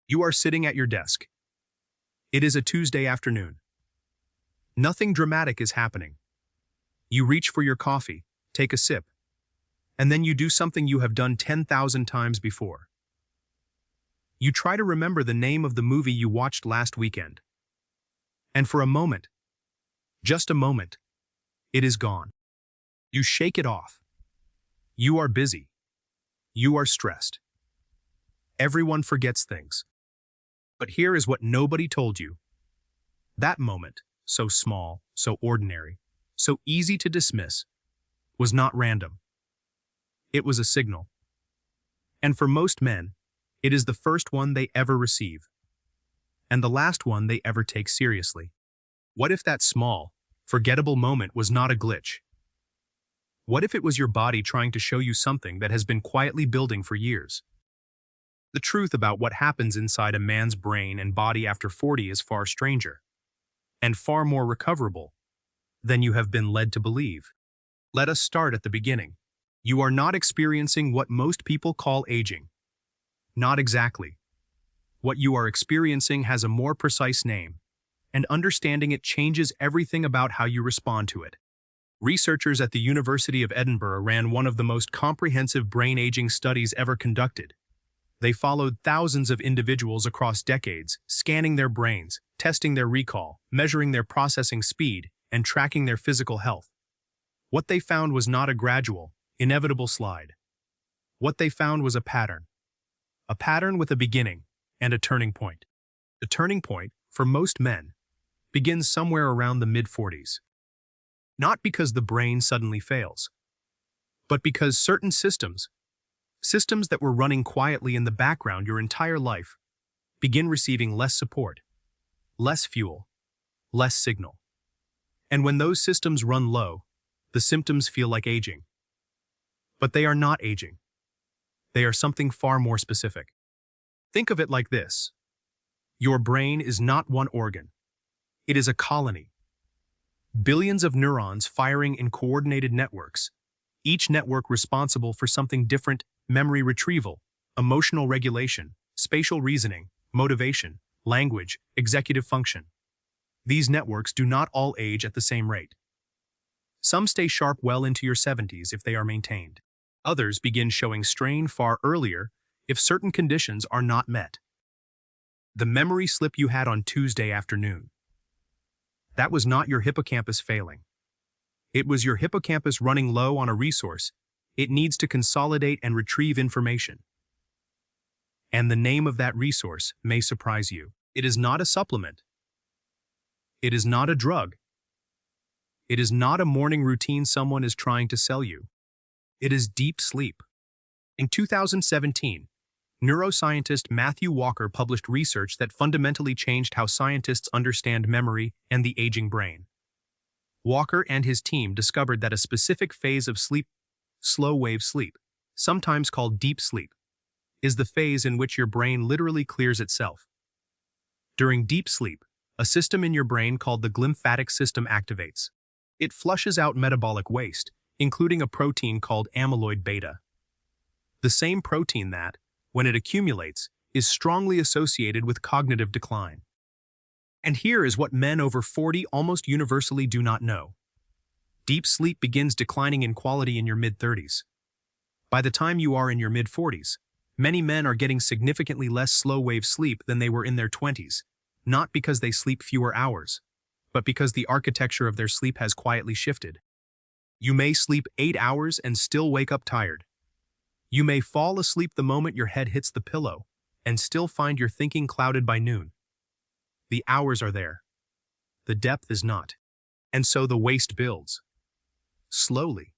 You are sitting at your desk. It is a Tuesday afternoon. Nothing dramatic is happening. You reach for your coffee, take a sip, and then you do something you have done 10,000 times before. You try to remember the name of the movie you watched last weekend. And for a moment, just a moment, it is gone. You shake it off. You are busy. You are stressed. Everyone forgets things. But here is what nobody told you. That moment, so small, so ordinary, so easy to dismiss, was not random. It was a signal. And for most men, it is the first one they ever receive, and the last one they ever take seriously. What if that small, forgettable moment was not a glitch? What if it was your body trying to show you something that has been quietly building for years? The truth about what happens inside a man's brain and body after 40 is far stranger, and far more recoverable, than you have been led to believe. Let us start at the beginning. You are not experiencing what most people call aging. Not exactly. What you are experiencing has a more precise name, and understanding it changes everything about how you respond to it. Researchers at the University of Edinburgh ran one of the most comprehensive brain aging studies ever conducted. They followed thousands of individuals across decades, scanning their brains, testing their recall, measuring their processing speed, and tracking their physical health. What they found was not a gradual, inevitable slide. What they found was a pattern with a beginning and a turning point. The turning point, for most men, begins somewhere around the mid-40s. Not because the brain suddenly fails, but because certain systems that were running quietly in the background your entire life, begin receiving less support, less fuel, less signal. And when those systems run low, the symptoms feel like aging. But they are not aging. They are something far more specific. Think of it like this. Your brain is not one organ. It is a colony. Billions of neurons firing in coordinated networks, each network responsible for something different: memory retrieval, emotional regulation, spatial reasoning, motivation, language, executive function. These networks do not all age at the same rate. Some stay sharp well into your 70s if they are maintained. Others begin showing strain far earlier if certain conditions are not met. The memory slip you had on Tuesday afternoon. That was not your hippocampus failing. It was your hippocampus running low on a resource it needs to consolidate and retrieve information. And the name of that resource may surprise you. It is not a supplement. It is not a drug. It is not a morning routine someone is trying to sell you. It is deep sleep. In 2017, neuroscientist Matthew Walker published research that fundamentally changed how scientists understand memory and the aging brain. Walker and his team discovered that a specific phase of sleep, slow-wave sleep, sometimes called deep sleep, is the phase in which your brain literally clears itself. During deep sleep, a system in your brain called the glymphatic system activates. It flushes out metabolic waste, including a protein called amyloid beta. The same protein that, when it accumulates, is strongly associated with cognitive decline. And here is what men over 40 almost universally do not know. Deep sleep begins declining in quality in your mid-30s. By the time you are in your mid-40s, many men are getting significantly less slow-wave sleep than they were in their 20s, not because they sleep fewer hours, but because the architecture of their sleep has quietly shifted. You may sleep 8 hours and still wake up tired. You may fall asleep the moment your head hits the pillow and still find your thinking clouded by noon. The hours are there. The depth is not. And so the waste builds. Slowly.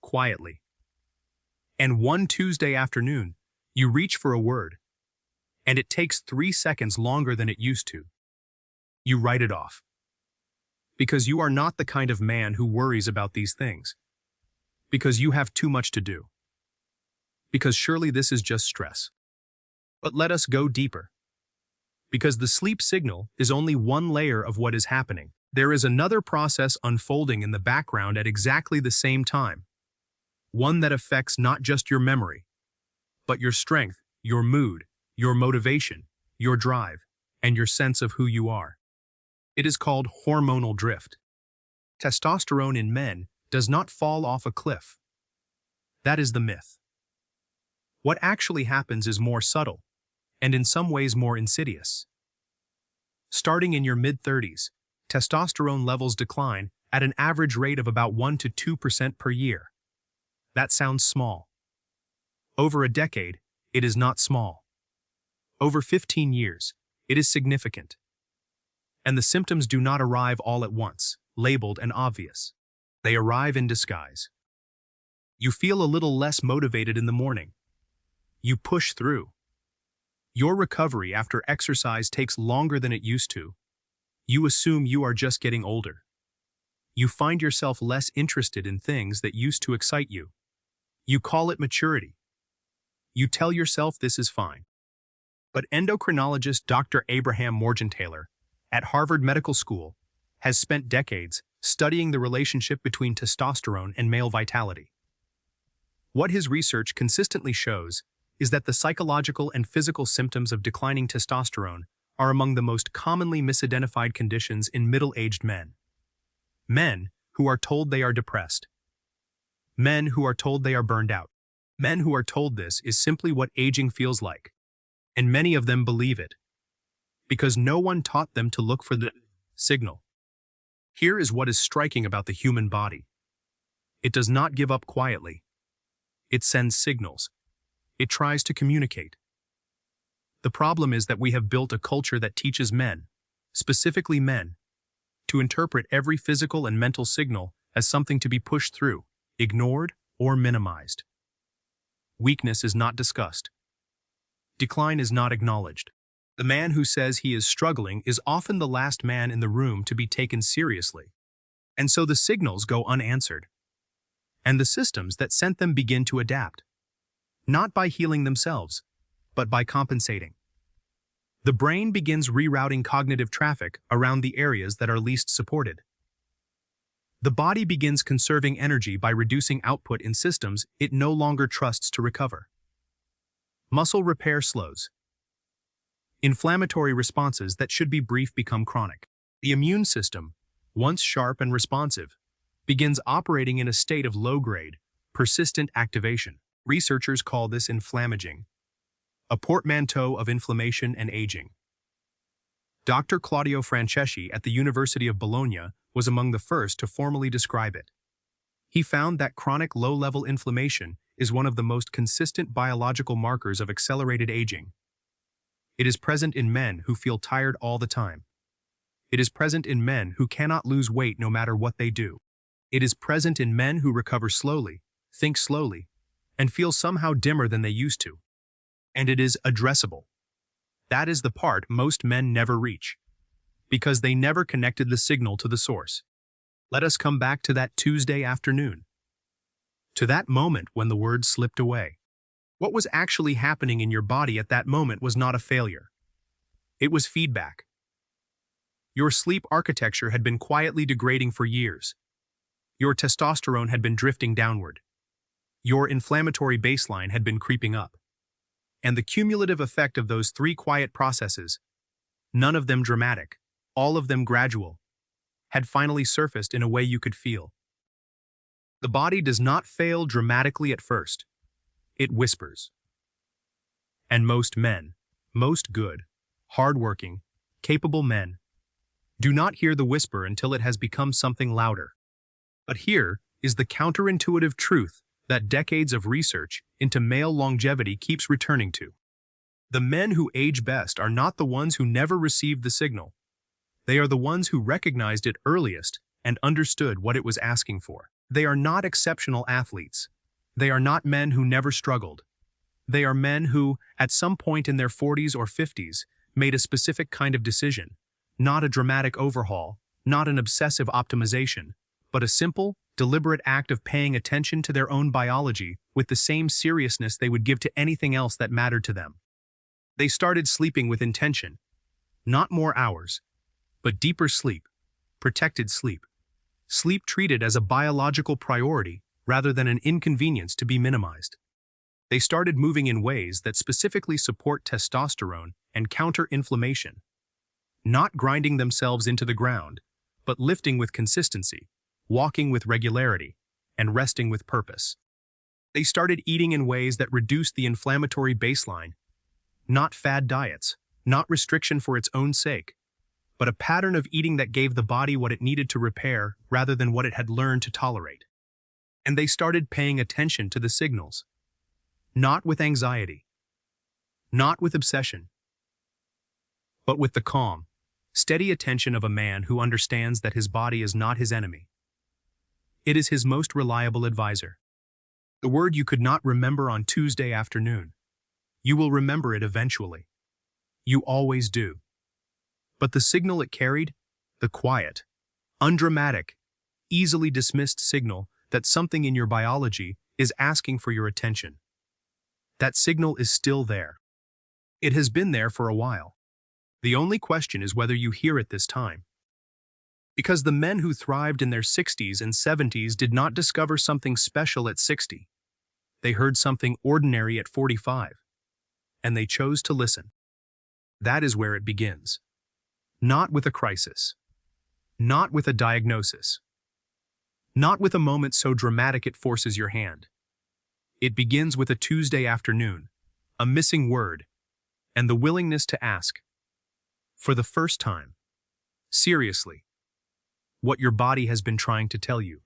Quietly. And one Tuesday afternoon, you reach for a word, and it takes 3 seconds longer than it used to. You write it off. Because you are not the kind of man who worries about these things. Because you have too much to do. Because surely this is just stress. But let us go deeper. Because the sleep signal is only one layer of what is happening. There is another process unfolding in the background at exactly the same time. One that affects not just your memory, but your strength, your mood, your motivation, your drive, and your sense of who you are. It is called hormonal drift. Testosterone in men does not fall off a cliff. That is the myth. What actually happens is more subtle, and in some ways more insidious. Starting in your mid-30s, testosterone levels decline at an average rate of about 1 to 2% per year. That sounds small. Over a decade, it is not small. Over 15 years, it is significant. And the symptoms do not arrive all at once, labeled and obvious. They arrive in disguise. You feel a little less motivated in the morning. You push through. Your recovery after exercise takes longer than it used to. You assume you are just getting older. You find yourself less interested in things that used to excite you. You call it maturity. You tell yourself this is fine. But endocrinologist Dr. Abraham Morgentaler at Harvard Medical School has spent decades studying the relationship between testosterone and male vitality. What his research consistently shows is that the psychological and physical symptoms of declining testosterone are among the most commonly misidentified conditions in middle-aged men. Men who are told they are depressed. Men who are told they are burned out. Men who are told this is simply what aging feels like. And many of them believe it, because no one taught them to look for the signal. Here is what is striking about the human body. It does not give up quietly. It sends signals. It tries to communicate. The problem is that we have built a culture that teaches men, specifically men, to interpret every physical and mental signal as something to be pushed through, ignored, or minimized. Weakness is not discussed. Decline is not acknowledged. The man who says he is struggling is often the last man in the room to be taken seriously. And so the signals go unanswered. And the systems that sent them begin to adapt. Not by healing themselves, but by compensating. The brain begins rerouting cognitive traffic around the areas that are least supported. The body begins conserving energy by reducing output in systems it no longer trusts to recover. Muscle repair slows. Inflammatory responses that should be brief become chronic. The immune system, once sharp and responsive, begins operating in a state of low-grade, persistent activation. Researchers call this inflammaging, a portmanteau of inflammation and aging. Dr. Claudio Franceschi at the University of Bologna was among the first to formally describe it. He found that chronic low-level inflammation is one of the most consistent biological markers of accelerated aging. It is present in men who feel tired all the time. It is present in men who cannot lose weight no matter what they do. It is present in men who recover slowly, think slowly, and feel somehow dimmer than they used to. And it is addressable. That is the part most men never reach, because they never connected the signal to the source. Let us come back to that Tuesday afternoon. To that moment when the words slipped away. What was actually happening in your body at that moment was not a failure. It was feedback. Your sleep architecture had been quietly degrading for years. Your testosterone had been drifting downward. Your inflammatory baseline had been creeping up. And the cumulative effect of those three quiet processes, none of them dramatic, all of them gradual, had finally surfaced in a way you could feel. The body does not fail dramatically at first. It whispers. And most men, most good, hard-working, capable men, do not hear the whisper until it has become something louder. But here is the counterintuitive truth that decades of research into male longevity keeps returning to. The men who age best are not the ones who never received the signal. They are the ones who recognized it earliest and understood what it was asking for. They are not exceptional athletes. They are not men who never struggled. They are men who, at some point in their 40s or 50s, made a specific kind of decision, not a dramatic overhaul, not an obsessive optimization, but a simple, deliberate act of paying attention to their own biology with the same seriousness they would give to anything else that mattered to them. They started sleeping with intention, not more hours, but deeper sleep, protected sleep. Sleep treated as a biological priority rather than an inconvenience to be minimized. They started moving in ways that specifically support testosterone and counter inflammation, not grinding themselves into the ground, but lifting with consistency, walking with regularity, and resting with purpose. They started eating in ways that reduced the inflammatory baseline, not fad diets, not restriction for its own sake, but a pattern of eating that gave the body what it needed to repair rather than what it had learned to tolerate. And they started paying attention to the signals, not with anxiety, not with obsession, but with the calm, steady attention of a man who understands that his body is not his enemy. It is his most reliable advisor. The word you could not remember on Tuesday afternoon. You will remember it eventually. You always do. But the signal it carried, the quiet, undramatic, easily dismissed signal that something in your biology is asking for your attention. That signal is still there. It has been there for a while. The only question is whether you hear it this time. Because the men who thrived in their 60s and 70s did not discover something special at 60. They heard something ordinary at 45. And they chose to listen. That is where it begins. Not with a crisis. Not with a diagnosis. Not with a moment so dramatic it forces your hand. It begins with a Tuesday afternoon, a missing word, and the willingness to ask, for the first time, seriously, what your body has been trying to tell you.